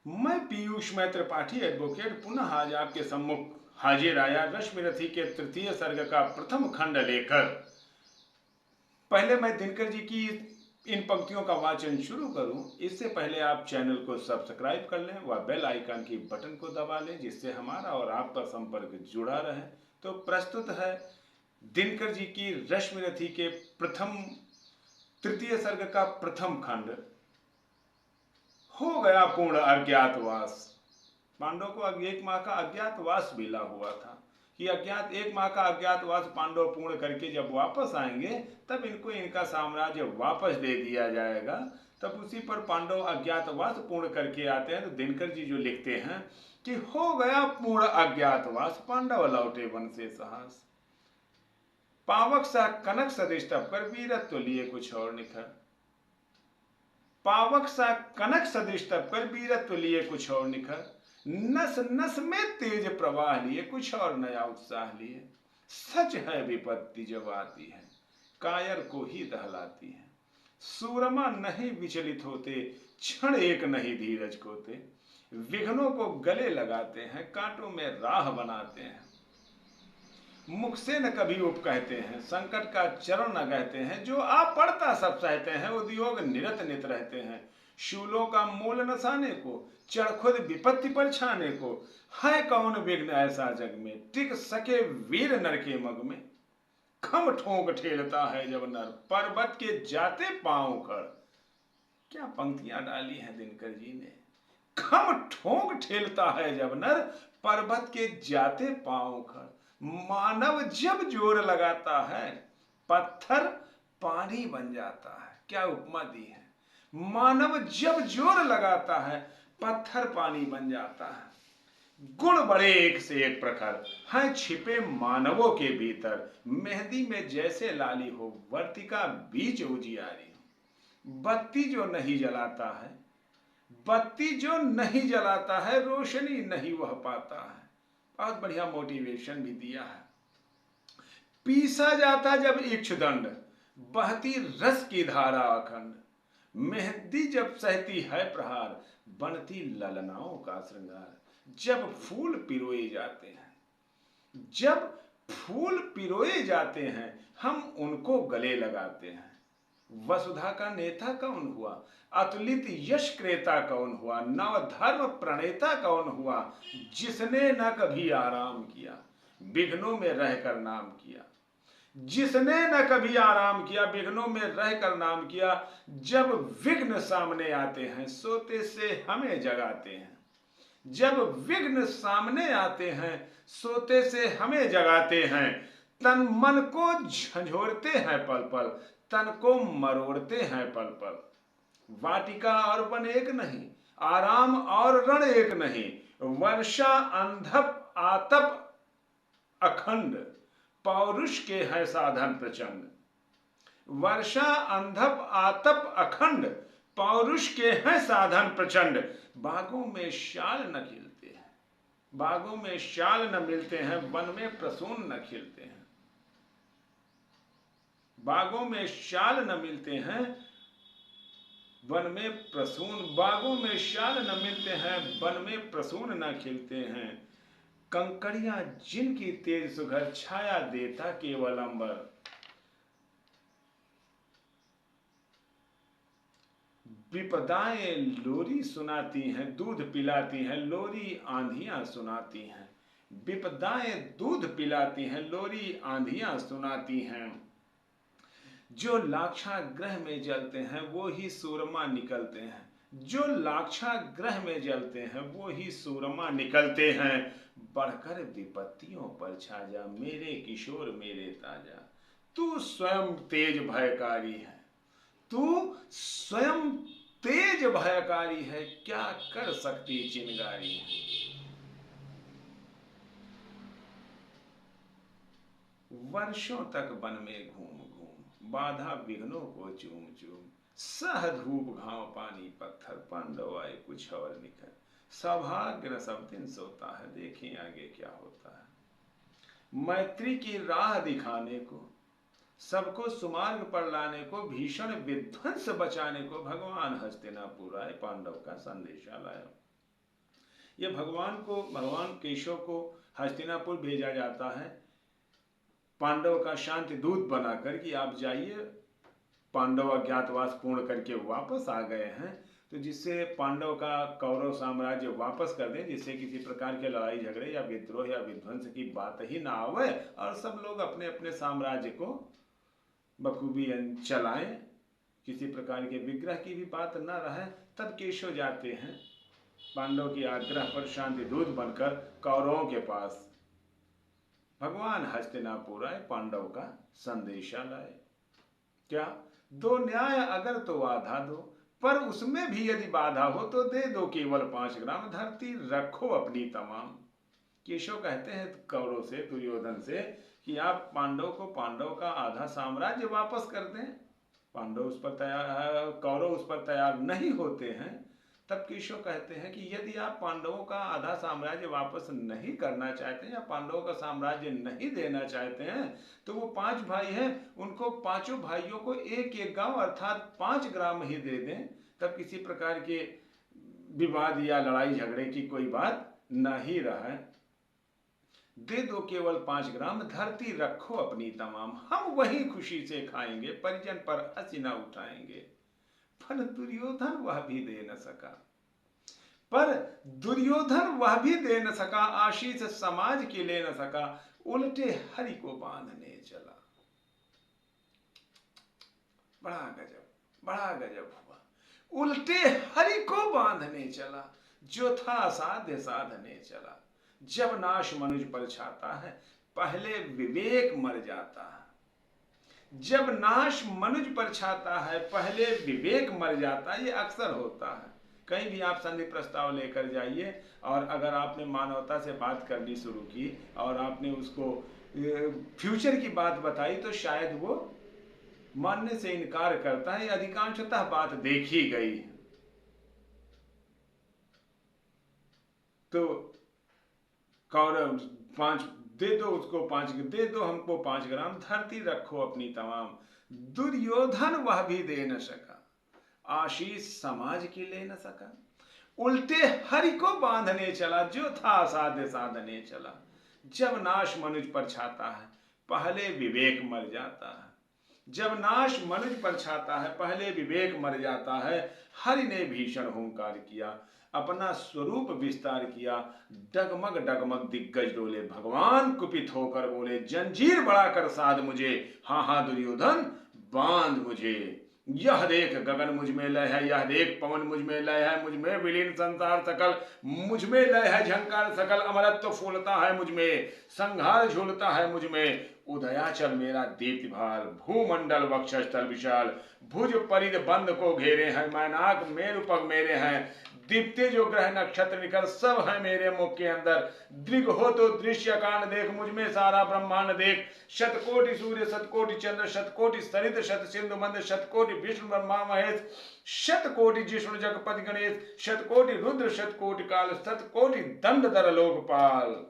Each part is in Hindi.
मैं पीयूष मैत्र पाठी एडवोकेट पुनः आज आपके सम्मुख हाजिर आया रश्मिरथी के तृतीय सर्ग का प्रथम खंड लेकर। पहले मैं दिनकर जी की इन पंक्तियों का वाचन शुरू करूं, इससे पहले आप चैनल को सब्सक्राइब कर लें व बेल आइकन की बटन को दबा लें, जिससे हमारा और आपका संपर्क जुड़ा रहे। तो प्रस्तुत है दिनकर जी की रश्मिरथी के तृतीय सर्ग का प्रथम खंड। हो गया पूर्ण अज्ञातवास। पांडव को 1 माह का अज्ञातवास मिला हुआ था कि 1 माह का अज्ञातवास पांडव पूर्ण करके जब वापस आएंगे तब इनको इनका साम्राज्य वापस दे दिया जाएगा। तब उसी पर पांडव अज्ञातवास पूर्ण करके आते हैं। तो दिनकर जी जो लिखते हैं कि हो गया पूर्ण अज्ञातवास, पांडव लौटे वन से साहस। पावक सा कनक सदिश तब कर वीरत्व लिए कुछ और निखर। पावक सा कनक सदृश तब कर वीरत्व लिए कुछ और निखर। नस नस में तेज प्रवाह लिए कुछ और नया उत्साह लिए। सच है विपत्ति जब आती है कायर को ही दहलाती है। सूरमा नहीं विचलित होते, क्षण एक नहीं धीरज खोते। विघ्नों को गले लगाते हैं, कांटों में राह बनाते हैं। मुख से न कभी उप कहते हैं, संकट का चरण न कहते हैं। जो आप पड़ता सब सहते हैं, उद्योग निरत नित रहते हैं। शूलों का मूल नसाने को, चढ़ खुद विपत्ति पर छाने को। है कौन विघ्न ऐसा जग में, टिक सके वीर नर के मग में। खम ठोंक ठेलता है जब नर, पर्वत के जाते पांव खड़। क्या पंक्तियां डाली हैं दिनकर जी ने। खम ठोंक ठेलता है जब नर, पर्वत के जाते पांव खड़। मानव जब जोर लगाता है, पत्थर पानी बन जाता है। क्या उपमा दी है। मानव जब जोर लगाता है, पत्थर पानी बन जाता है। गुण बड़े एक से एक प्रखर हैं छिपे मानवों के भीतर। मेहंदी में जैसे लाली हो, वर्तिका बीच उजियारी हो। बत्ती जो नहीं जलाता है, बत्ती जो नहीं जलाता है, रोशनी नहीं वह पाता है। बहुत बढ़िया मोटिवेशन भी दिया है। पीसा जाता जब इक्षुदंड, बहती रस की धारा अखंड। मेहंदी जब सहती है प्रहार, बनती ललनाओं का श्रृंगार। जब फूल पिरोए जाते हैं, जब फूल पिरोए जाते हैं, हम उनको गले लगाते हैं। वसुधा का नेता कौन हुआ, अतुलित यश क्रेता कौन हुआ। नव धर्म प्रणेता कौन हुआ, जिसने न कभी आराम किया, विघ्नों में रहकर नाम किया। जिसने न कभी आराम किया, विघ्नों में रहकर नाम किया। जब विघ्न सामने आते हैं, सोते से हमें जगाते हैं। जब विघ्न सामने आते हैं, सोते से हमें जगाते हैं। तन मन को झंझोरते हैं पल पल, तन को मरोड़ते हैं पल पल। वाटिका और वन एक नहीं, आराम और रण एक नहीं। वर्षा अंधप आतप अखंड, पौरुष के है साधन प्रचंड। वर्षा अंधप आतप अखंड, पौरुष के हैं साधन प्रचंड। बागों में शाल न खिलते हैं, बागों में शाल न मिलते हैं, वन में प्रसून न खिलते हैं। बागों में शाल न मिलते हैं, वन में प्रसून। बागों में शाल न मिलते हैं, वन में प्रसून न खिलते हैं। कंकड़ियां जिनकी तेज सुघर, छाया देता केवल अंबर। विपदाएं लोरी सुनाती हैं, दूध पिलाती हैं, लोरी आंधियां सुनाती हैं। विपदाएं दूध पिलाती हैं, लोरी आंधियां सुनाती हैं। जो लाक्षागृह में जलते हैं, वो ही सूरमा निकलते हैं। जो लाक्षागृह में जलते हैं, वो ही सूरमा निकलते हैं। बढ़कर विपत्तियों पर छा जा, मेरे किशोर मेरे ताजा। तू स्वयं तेज भयकारी है, तू स्वयं तेज भयकारी है। क्या कर सकती चिंगारी है। वर्षों तक वन में घूम घूम, बाधा विघ्नों को चूम चूम। सह धूप घाव पानी पत्थर, पांडव आए कुछ और निकल। सौभाग्य न सब दिन सोता है, देखें आगे क्या होता है। मैत्री की राह दिखाने को, सबको सुमार्ग पर लाने को, भीषण विध्वंस बचाने को, भगवान हस्तिनापुर आए, पांडव का संदेशा लाया। ये भगवान केशव को हस्तिनापुर भेजा जाता है पांडव का शांति दूत बनाकर कि आप जाइए। पांडव अज्ञातवास पूर्ण करके वापस आ गए हैं, तो जिससे पांडव का कौरव साम्राज्य वापस कर दें, जिससे किसी प्रकार के लड़ाई झगड़े या विद्रोह या विध्वंस की बात ही ना आवे और सब लोग अपने अपने साम्राज्य को बखूबी चलाएं, किसी प्रकार के विग्रह की भी बात न रहे। तब केशव जाते हैं पांडव के आग्रह पर शांति दूत बनकर कौरवों के पास। भगवान हस्तिनापुर आए, पांडव का संदेशा लाए। क्या? दो न्याय अगर तो आधा दो, पर उसमें भी यदि बाधा हो तो दे दो केवल 5 ग्राम, धरती रखो अपनी तमाम। केशव कहते हैं कौरव से, दुर्योधन से, कि आप पांडव को पांडव का आधा साम्राज्य वापस कर दें। पांडव उस पर तैयार, कौरव उस पर तैयार नहीं होते हैं। तब केशव कहते हैं कि यदि आप पांडवों का आधा साम्राज्य वापस नहीं करना चाहते हैं या पांडवों का साम्राज्य नहीं देना चाहते हैं, तो वो 5 भाई हैं, उनको पांचों भाइयों को एक एक गांव अर्थात 5 ग्राम ही दे दें। तब किसी प्रकार के विवाद या लड़ाई झगड़े की कोई बात नहीं रहे। दे दो केवल 5 ग्राम, धरती रखो अपनी तमाम, हम वही खुशी से खाएंगे, परिजन पर हंसी न उठाएंगे। पर दुर्योधन वह भी दे न सका, आशीष समाज की ले न सका, उल्टे हरि को बांधने चला। बड़ा गजब हुआ। उल्टे हरि को बांधने चला, जो था साध्य साधने चला। जब नाश मनुज पर छाता है, पहले विवेक मर जाता है। जब नाश मनुज पर छाता है, पहले विवेक मर जाता है। ये अक्सर होता है। कहीं भी आप संधि प्रस्ताव लेकर जाइए और अगर आपने मानवता से बात करनी शुरू की और आपने उसको फ्यूचर की बात बताई, तो शायद वो मानने से इनकार करता है। अधिकांशतः बात देखी गई है। तो कौरव 5 दे दो, उसको 5 दे दो, हमको 5 ग्राम, धरती रखो अपनी तमाम। दुर्योधन वह भी दे न सका, आशीष समाज की ले न सका, उल्टे हरि को बांधने चला, जो था साध्य साधने चला। जब नाश मनुज पर छाता है, पहले विवेक मर जाता है। जब नाश मनुज पर छाता है, पहले विवेक मर जाता है। हरि ने भीषण हुंकार किया, अपना स्वरूप विस्तार किया। डगमग डगमग दिग्गज डोले, भगवान कुपित होकर बोले, जंजीर बढ़ाकर साध मुझे, हाँ हाँ दुर्योधन बांध मुझे। यह देख गगन मुझ में लय है, यह देख पवन मुझ में लय है, मुझ में विलीन संसार सकल, मुझ में लय है झंकार सकल, अमरत्व फूलता है मुझ में, संहार झूलता है मुझ में। उदयाचल मेरा दीप्तिभाल, भूमंडल वक्षस्थल विशाल, भुज परिध बंद को घेरे हैं, मैनाक मेरु पग मेरे हैं, दीप्ते जो ग्रह नक्षत्र निकल सब है मेरे मुख के अंदर। दृग हो तो दृश्य कान देख, मुझ में सारा ब्रह्मांड देख। शतकोटि सूर्य शतकोटि चंद्र, शतकोटि सरित शत सिंधु मंद, शतकोटि विष्णु ब्रह्मा महेश, शतकोटि जिष्णु जगपति गणेश, शतकोटि रुद्र शतकोटि काल, शतकोटि दंडधर लोकपाल।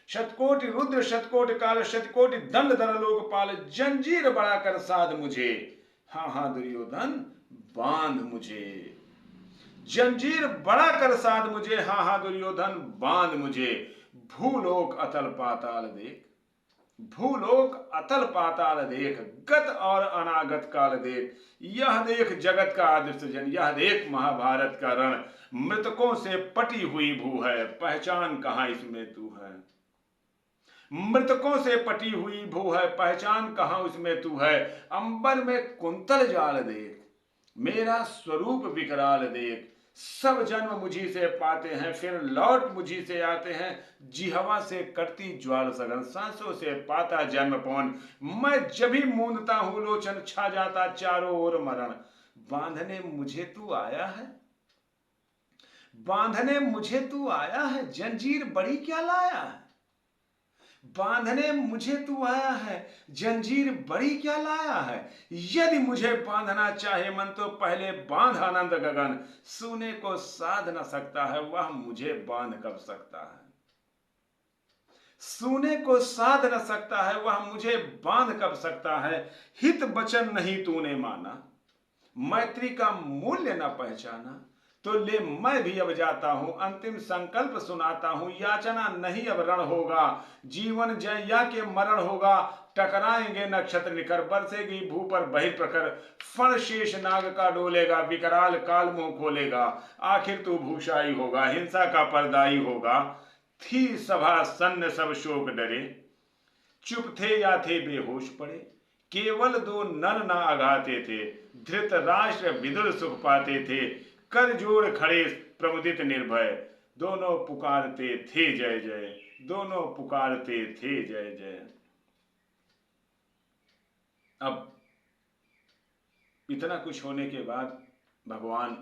शतकोटि रुद्र शतकोटि काल, शतकोटि दंडधर लोकपाल। जंजीर बढ़ाकर साध मुझे, हाँ हाँ दुर्योधन बांध मुझे। जंजीर बड़ा कर साध मुझे, हाँ हाँ दुर्योधन बांध मुझे। भूलोक अतल पाताल देख, भूलोक अतल पाताल देख, गत और अनागत काल देख। यह देख जगत का आदि सृजन, यह देख महाभारत का रण। मृतकों से पटी हुई भू है, पहचान कहाँ इसमें तू है। मृतकों से पटी हुई भू है, पहचान कहाँ उसमें तू है। अंबर में कुंतल जाल देख, मेरा स्वरूप विकराल देख। सब जन्म मुझी से पाते हैं, फिर लौट मुझी से आते हैं। जिहवा से कटती ज्वाल सघन, सांसों से पाता जन्म पवन। मैं जब भी मूंदता हूं लोचन, छा जाता चारों ओर मरण। बांधने मुझे तू आया है, बांधने मुझे तू आया है, जंजीर बड़ी क्या लाया है। बांधने मुझे तू आया है, जंजीर बड़ी क्या लाया है। यदि मुझे बांधना चाहे मन, तो पहले बांध अनंत गगन। सोने को साध न सकता है, वह मुझे बांध कब सकता है। सोने को साध न सकता है, वह मुझे बांध कब सकता है। हित वचन नहीं तूने माना, मैत्री का मूल्य न पहचाना, तो ले मैं भी अब जाता हूं, अंतिम संकल्प सुनाता हूं, याचना नहीं अब रण होगा, जीवन जया के मरण होगा, टकराएंगे नक्षत्र निकर, बरसेगी भू पर बहिर्प्रखर, फण शेष नाग का डोलेगा, विकराल काल मुंह खोलेगा, आखिर तू भूषाई होगा, हिंसा का पर्दाई होगा। थी सभा सन्न सब शोक डरे, चुप थे या थे बेहोश पड़े, केवल दो नर ना आघाते थे, धृतराष्ट्र विदुर सुख पाते थे, कर जोड़ खड़े प्रमुदित निर्भय, दोनों पुकारते थे जय जय, दोनों पुकारते थे जय जय। अब इतना कुछ होने के बाद भगवान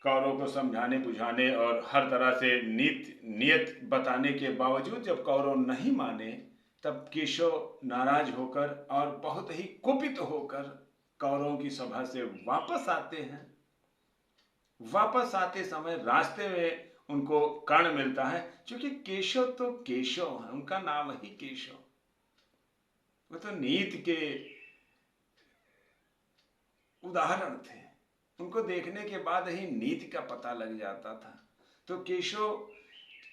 कौरवों को समझाने बुझाने और हर तरह से नियत बताने के बावजूद जब कौरव नहीं माने, तब केशव नाराज होकर और बहुत ही कुपित होकर कौरवों की सभा से वापस आते हैं। वापस आते समय रास्ते में उनको कर्ण मिलता है, क्योंकि केशव तो केशव है, उनका नाम ही केशव, वो तो नीति के उदाहरण थे, उनको देखने के बाद ही नीति का पता लग जाता था। तो केशव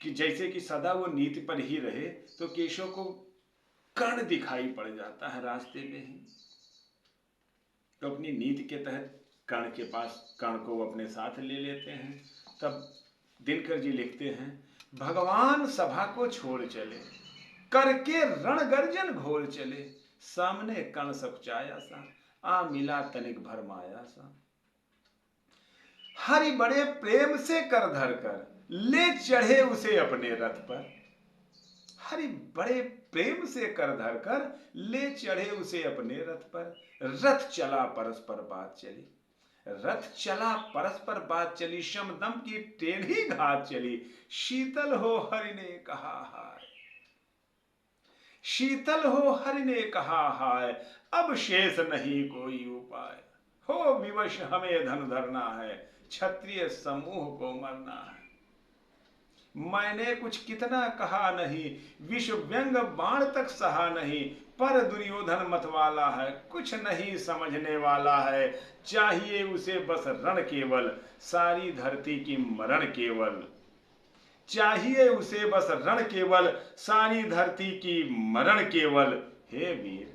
कि जैसे कि सदा वो नीति पर ही रहे, तो केशव को कर्ण दिखाई पड़ जाता है रास्ते में ही, तो अपनी नीति के तहत कर्ण के पास, कर्ण को अपने साथ ले लेते हैं। तब दिनकर जी लिखते हैं, भगवान सभा को छोड़ चले, करके रण गर्जन घोर चले, सामने कर्ण सकुचाया सा, आ मिला तनिक भरमाया सा, हरि बड़े प्रेम से कर धर कर, ले चढ़े उसे अपने रथ पर, हरि बड़े प्रेम से कर धर कर, ले चढ़े उसे अपने रथ पर, रथ चला परस्पर बात चली, रथ चला परस्पर बात चली, शमदम की टेढ़ी घात चली, शीतल हो हरि ने कहा हाय, शीतल हो हरि ने कहा हाय, अब शेष नहीं कोई उपाय, हो विवश हमें धन धरना है, क्षत्रिय समूह को मरना है। मैंने कुछ कितना कहा नहीं, विष व्यंग बाण तक सहा नहीं, पर दुर्योधन मत वाला है, कुछ नहीं समझने वाला है, चाहिए उसे बस रण केवल, सारी धरती की मरण केवल, चाहिए उसे बस रण केवल, सारी धरती की मरण केवल, हे वीर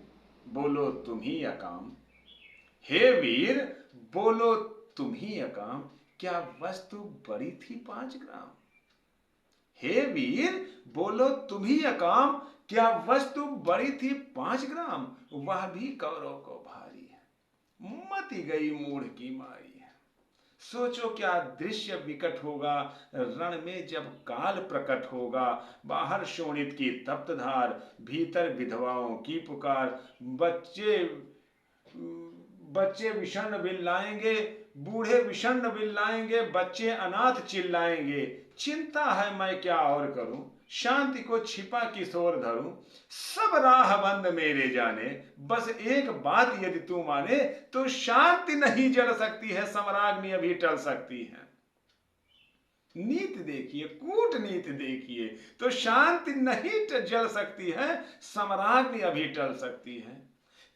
बोलो तुम ही अकाम, हे वीर बोलो तुम ही अकाम, क्या वस्तु बड़ी थी 5 ग्राम, हे वीर बोलो तुम ही अकाम, क्या वस्तु बड़ी थी 5 ग्राम, वह भी कौरव को भारी है, मति गई मूढ़ की मारी है, सोचो क्या दृश्य विकट होगा, रण में जब काल प्रकट होगा, बाहर शोणित की तप्त धार, भीतर विधवाओं की पुकार, बच्चे विषण बिल्लाएंगे, बूढ़े विषण बिल्लाएंगे, बच्चे अनाथ चिल्लाएंगे, चिंता है मैं क्या और करूं, शांति को छिपा किशोर धरूं, सब राह बंद मेरे जाने, बस एक बात यदि तू माने, तो शांति नहीं जल सकती है, सम्राग्नि अभी टल सकती है। नीति देखिए, कूटनीति देखिए, तो शांति नहीं जल सकती है, सम्राग्नि अभी टल सकती है,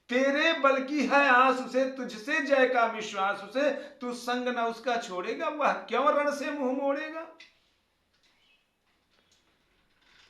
तेरे बल की है आस उसे, तुझसे जय का विश्वास उसे, तू संग न उसका छोड़ेगा, वह क्यों रण से मुंह मोड़ेगा,